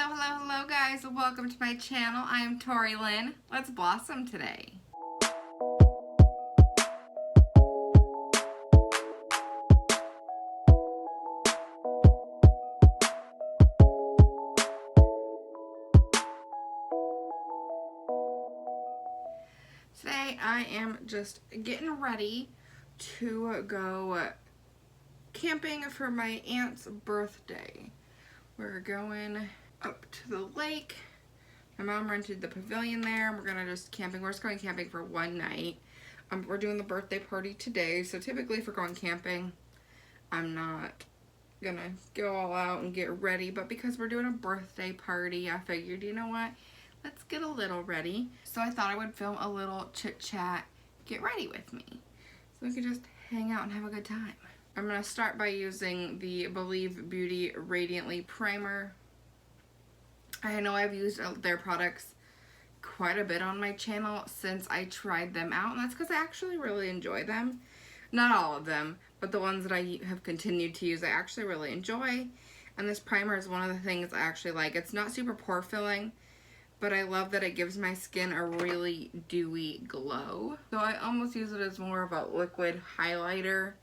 Hello guys, welcome to my channel. I am Tori Lynn. Let's blossom today. Today I am just getting ready to go camping for my aunt's birthday. We're going up to the lake. My mom rented the pavilion there, and we're gonna just camping. We're just going camping for one night. We're doing the birthday party today, so typically if we're going camping, I'm not gonna go all out and get ready, but because we're doing a birthday party, I figured, you know what, let's get a little ready. So I thought I would film a little chit chat, get ready with me, so we could just hang out and have a good time. I'm going to start by using the Believe Beauty Radiantly Primer. I know I've used their products quite a bit on my channel since I tried them out, and that's because I actually really enjoy them. Not all of them, but the ones that I have continued to use I actually really enjoy. And this primer is one of the things I actually like. It's not super pore filling, but I love that it gives my skin a really dewy glow. So I almost use it as more of a liquid highlighter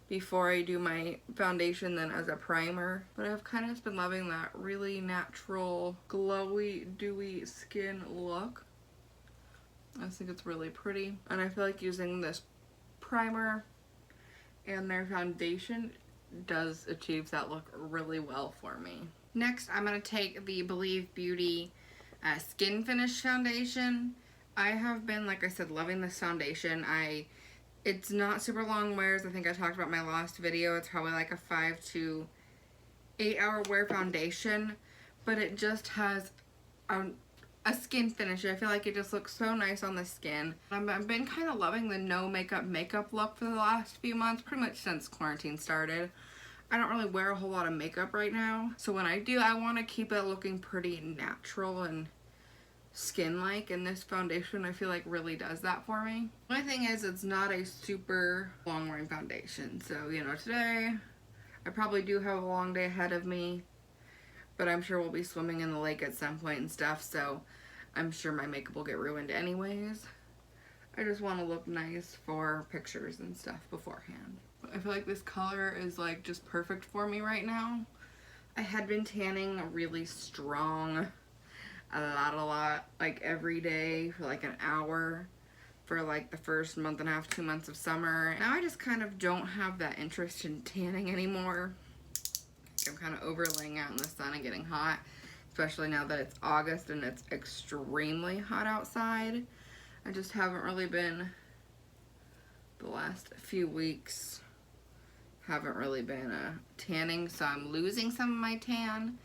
before I do my foundation than as a primer. But I've kind of just been loving that really natural, glowy, dewy skin look. I think it's really pretty. And I feel like using this primer and their foundation does achieve that look really well for me. Next, I'm going to take the Believe Beauty Skin Finish Foundation. I have been, like I said, loving this foundation. It's not super long wears. I think I talked about my last video. It's probably like a 5 to 8 hour wear foundation, but it just has a skin finish. I feel like it just looks so nice on the skin. I've been kind of loving the no makeup look for the last few months, pretty much since quarantine started. I don't really wear a whole lot of makeup right now, so when I do, I want to keep it looking pretty natural and skin-like, and this foundation I feel like really does that for me. The only thing is it's not a super long-wearing foundation, so you know, today I probably do have a long day ahead of me, but I'm sure we'll be swimming in the lake at some point and stuff, so I'm sure my makeup will get ruined anyways. I just want to look nice for pictures and stuff beforehand. I feel like this color is like just perfect for me right now. I had been tanning really strong, a lot, like every day for like an hour for like the first month and a half, 2 months of summer. Now I just kind of don't have that interest in tanning anymore. I'm kind of over laying out in the sun and getting hot, especially now that it's August and it's extremely hot outside. I just haven't really been, the last few weeks, haven't really been tanning, so I'm losing some of my tan.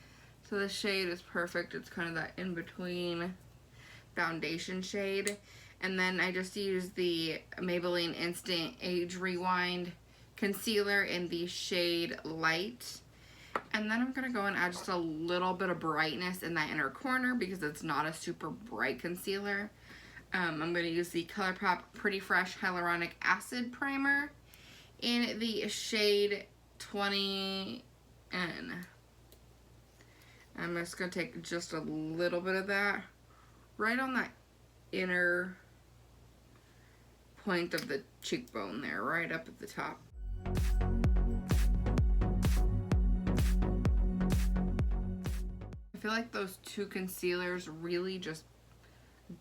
So the shade is perfect. It's kind of that in-between foundation shade. And then I just use the Maybelline Instant Age Rewind Concealer in the shade Light. And then I'm going to go and add just a little bit of brightness in that inner corner because it's not a super bright concealer. I'm going to use the ColourPop Pretty Fresh Hyaluronic Acid Primer in the shade 20N. I'm just going to take just a little bit of that right on that inner point of the cheekbone there, right up at the top. I feel like those two concealers really just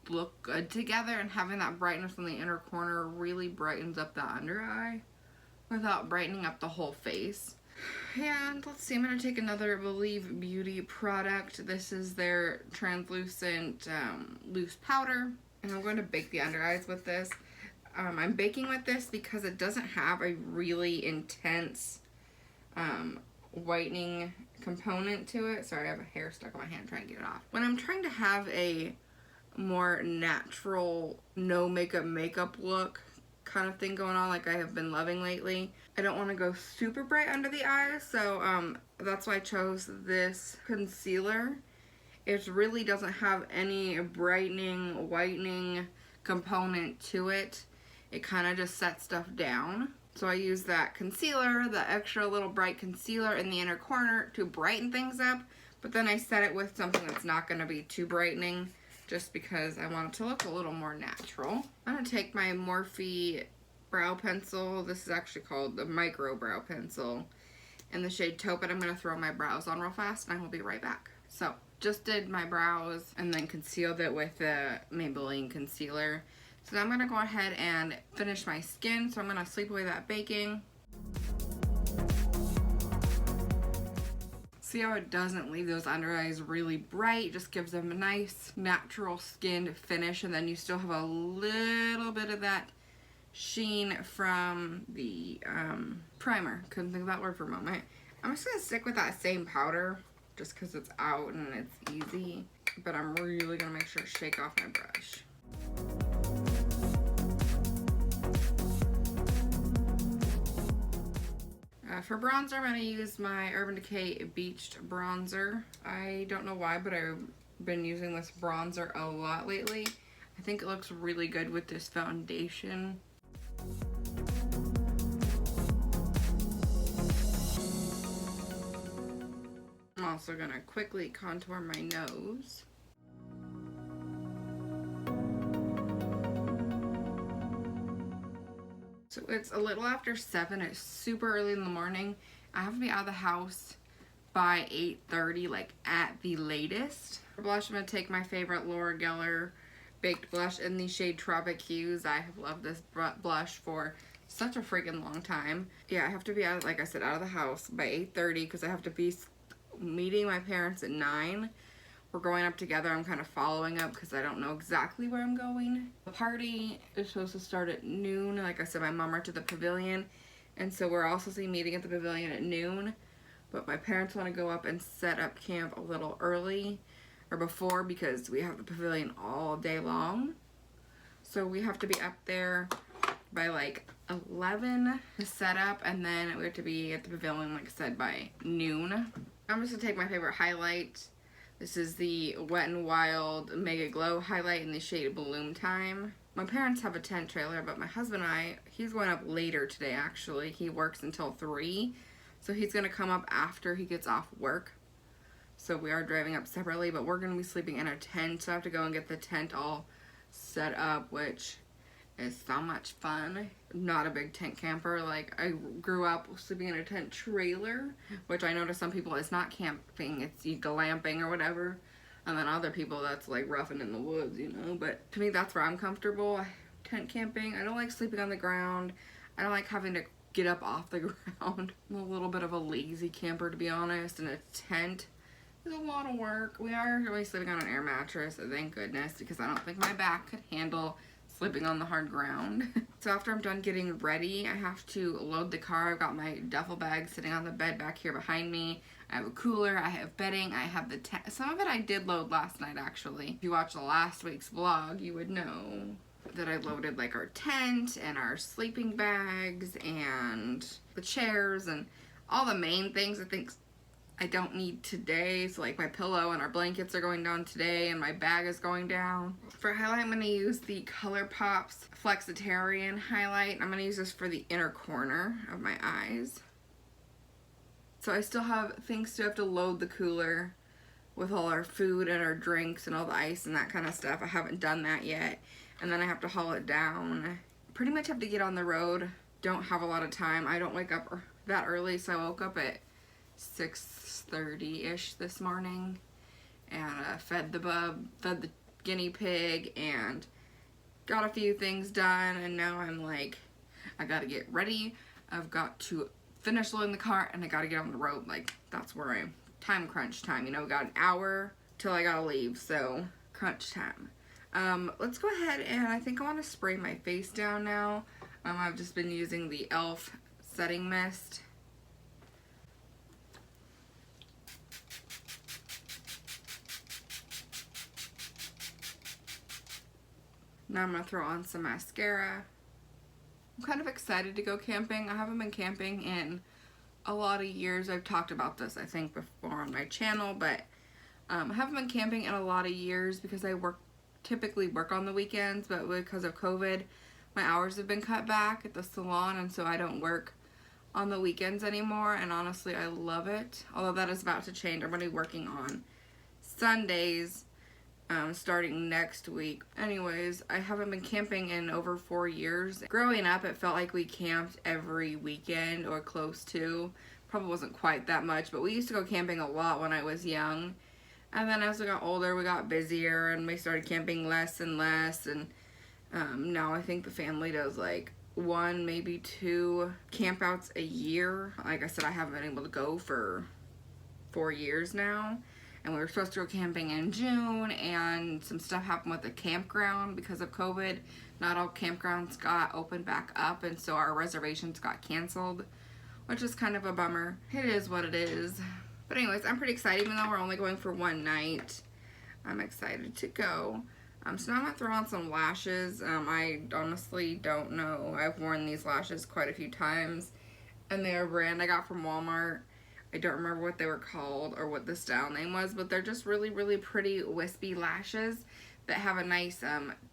look good together, and having that brightness in the inner corner really brightens up the under eye without brightening up the whole face. And let's see, I'm going to take another Believe Beauty product. This is their translucent loose powder, and I'm going to bake the under eyes with this. I'm baking with this because it doesn't have a really intense whitening component to it. Sorry, I have a hair stuck on my hand trying to get it off. When I'm trying to have a more natural, no makeup look kind of thing going on like I have been loving lately, I don't want to go super bright under the eyes, so that's why I chose this concealer. It really doesn't have any brightening, whitening component to it. It kind of just sets stuff down. So I use that concealer, the extra little bright concealer in the inner corner to brighten things up, But then I set it with something that's not going to be too brightening, just because I want it to look a little more natural. I'm going to take my Morphe brow pencil. This is actually called the micro brow pencil in the shade taupe, and I'm going to throw my brows on real fast, and I will be right back. So, just did my brows and then concealed it with the Maybelline concealer. So now I'm going to go ahead and finish my skin, so I'm going to sleep away that baking. See how it doesn't leave those under eyes really bright, just gives them a nice natural skinned finish, and then you still have a little bit of that sheen from the primer. Couldn't think of that word for a moment. I'm just going to stick with that same powder just because it's out and it's easy, but I'm really going to make sure to shake off my brush. For bronzer, I'm going to use my Urban Decay Beached Bronzer. I don't know why, but I've been using this bronzer a lot lately. I think it looks really good with this foundation. I'm also going to quickly contour my nose. So it's a little after 7. It's super early in the morning. I have to be out of the house by 8:30, like at the latest. For blush, I'm going to take my favorite Laura Geller Baked Blush in the shade Tropic Hues. I have loved this blush for such a freaking long time. Yeah, I have to be out, like I said, out of the house by 8:30 because I have to be meeting my parents at 9. We're going up together. I'm kind of following up because I don't know exactly where I'm going. The party is supposed to start at noon. Like I said, my mom rented the pavilion, and so we're also meeting at the pavilion at noon. But my parents want to go up and set up camp a little early or before because we have the pavilion all day long. So we have to be up there by like 11 to set up, and then we have to be at the pavilion, like I said, by noon. I'm just going to take my favorite highlight. This is the Wet n Wild Mega Glow highlight in the shade Bloom Time. My parents have a tent trailer, but my husband and I, he's going up later today actually. He works until 3, so he's going to come up after he gets off work. So we are driving up separately, but we're going to be sleeping in a tent, so I have to go and get the tent all set up, which is so much fun. Not a big tent camper. Like, I grew up sleeping in a tent trailer, which I know to some people it's not camping, it's glamping or whatever. And then other people that's like roughing in the woods, you know. But to me, that's where I'm comfortable. Tent camping, I don't like sleeping on the ground. I don't like having to get up off the ground. I'm a little bit of a lazy camper, to be honest, and a tent is a lot of work. We are really sleeping on an air mattress, thank goodness, because I don't think my back could handle sleeping on the hard ground. So after I'm done getting ready, I have to load the car. I've got my duffel bag sitting on the bed back here behind me. I have a cooler, I have bedding, I have the tent. Some of it I did load last night actually. If you watched the last week's vlog, you would know that I loaded like our tent and our sleeping bags and the chairs and all the main things I think I don't need today. So like my pillow and our blankets are going down today, and my bag is going down. For highlight, I'm going to use the ColourPop's Flexitarian highlight. I'm going to use this for the inner corner of my eyes. So I still have things to have to load the cooler with all our food and our drinks and all the ice and that kind of stuff. I haven't done that yet. And then I have to haul it down. Pretty much have to get on the road. Don't have a lot of time. I don't wake up that early, so I woke up at 6:30-ish this morning and fed the bub, fed the guinea pig, and got a few things done, and now I'm like, I gotta get ready. I've got to finish loading the car, and I gotta get on the road. Like, that's where I'm, time crunch time, you know, we got an hour till I gotta leave, so crunch time. Let's go ahead, and I think I want to spray my face down now. I've just been using the e.l.f. setting mist. Now I'm going to throw on some mascara. I'm kind of excited to go camping. I haven't been camping in a lot of years. I've talked about this, I think, before on my channel, but I haven't been camping in a lot of years because I typically work on the weekends, but because of COVID, my hours have been cut back at the salon, and so I don't work on the weekends anymore, and honestly I love it. Although that is about to change. I'm going to be working on Sundays starting next week. Anyways, I haven't been camping in over 4 years. Growing up, it felt like we camped every weekend or close to. Probably wasn't quite that much, but we used to go camping a lot when I was young. And then as we got older, we got busier and we started camping less and less. And now I think the family does like 1, maybe 2 campouts a year. Like I said, I haven't been able to go for 4 years now. And we were supposed to go camping in June, and some stuff happened with the campground because of COVID. Not all campgrounds got opened back up, and so our reservations got canceled, which is kind of a bummer. It is what it is. But anyways, I'm pretty excited, even though we're only going for 1 night. I'm excited to go. So now I'm going to throw on some lashes. I honestly don't know. I've worn these lashes quite a few times, and they're a brand I got from Walmart. I don't remember what they were called or what the style name was, but they're just really, really pretty wispy lashes that have a nice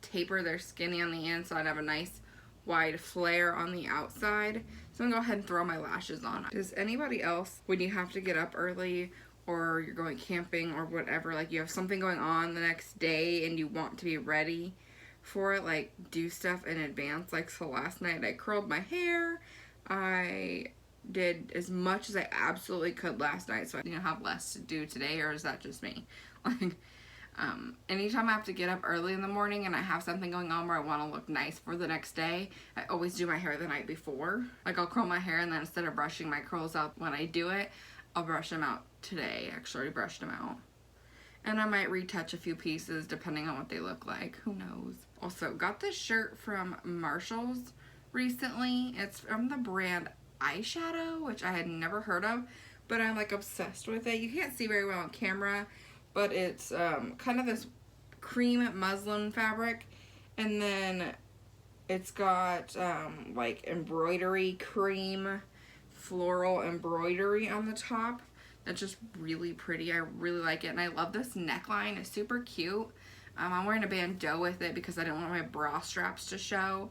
taper. They're skinny on the inside, have a nice wide flare on the outside. So I'm going to go ahead and throw my lashes on. Does anybody else, when you have to get up early or you're going camping or whatever, like you have something going on the next day and you want to be ready for it, like do stuff in advance? Like, so last night I curled my hair. I did as much as I absolutely could last night, so I have less to do today, or is that just me? Like, anytime I have to get up early in the morning and I have something going on where I want to look nice for the next day, I always do my hair the night before. Like, I'll curl my hair, and then instead of brushing my curls out when I do it, I'll brush them out today. Actually, I already brushed them out. And I might retouch a few pieces depending on what they look like. Who knows? Also, got this shirt from Marshall's recently. It's from the brand Eyeshadow, which I had never heard of, but I'm like obsessed with it. You can't see very well on camera, but it's kind of this cream muslin fabric, and then it's got like embroidery, cream floral embroidery on the top. That's just really pretty. I really like it, and I love this neckline. It's super cute. I'm wearing a bandeau with it because I didn't want my bra straps to show.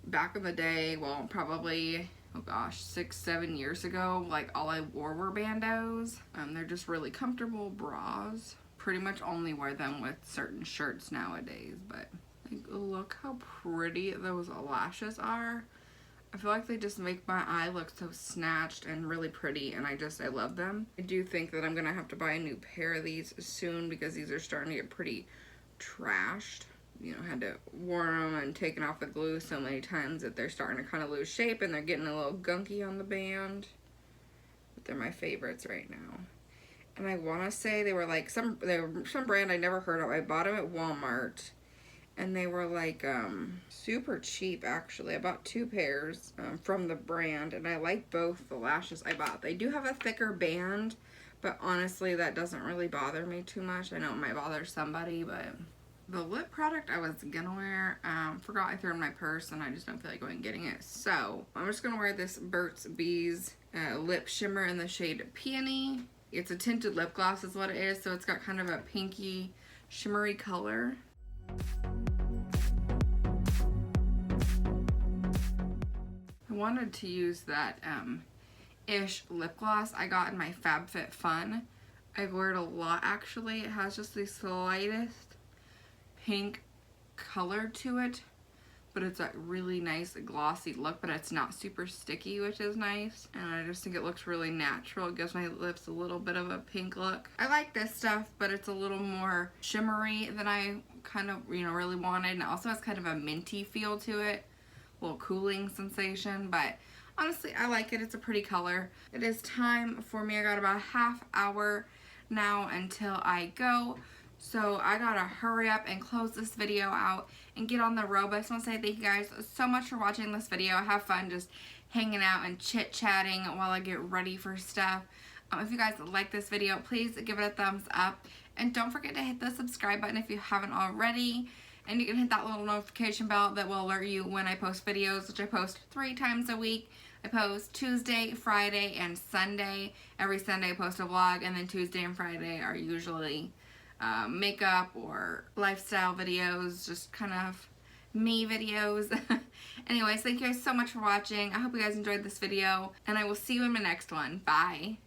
Back in the day, well, probably, oh gosh, 6-7 years ago, like all I wore were bandeaus. They're just really comfortable bras. Pretty much only wear them with certain shirts nowadays, but like, look how pretty those lashes are. I feel like they just make my eye look so snatched and really pretty, and I love them. I do think that I'm gonna have to buy a new pair of these soon because these are starting to get pretty trashed. You know, had to warm them and taken off the glue so many times that they're starting to kind of lose shape, and they're getting a little gunky on the band. But they're my favorites right now. And I want to say they were like some brand I never heard of. I bought them at Walmart, and they were like super cheap actually. I bought 2 pairs from the brand, and I like both the lashes I bought. They do have a thicker band, but honestly that doesn't really bother me too much. I know it might bother somebody, but the lip product I was gonna wear, forgot I threw it in my purse, and I just don't feel like going and getting it. So I'm just gonna wear this Burt's Bees lip shimmer in the shade Peony. It's a tinted lip gloss is what it is, so it's got kind of a pinky shimmery color. I wanted to use that Ish lip gloss I got in my FabFitFun. I wear it a lot actually. It has just the slightest pink color to it, but it's a really nice glossy look, but it's not super sticky, which is nice, and I just think it looks really natural. It gives my lips a little bit of a pink look. I like this stuff, but it's a little more shimmery than I kind of really wanted, and it also has kind of a minty feel to it, a little cooling sensation, but honestly I like it. It's a pretty color. It is time for me. I got about a half hour now until I go. So I gotta hurry up and close this video out and get on the road. But I just want to say thank you guys so much for watching this video. I have fun just hanging out and chit-chatting while I get ready for stuff. If you guys like this video, please give it a thumbs up. And don't forget to hit the subscribe button if you haven't already. And you can hit that little notification bell that will alert you when I post videos, which I post 3 times a week. I post Tuesday, Friday, and Sunday. Every Sunday I post a vlog, and then Tuesday and Friday are usually makeup or lifestyle videos, just kind of me videos. Anyways, thank you guys so much for watching. I hope you guys enjoyed this video, and I will see you in my next one. Bye.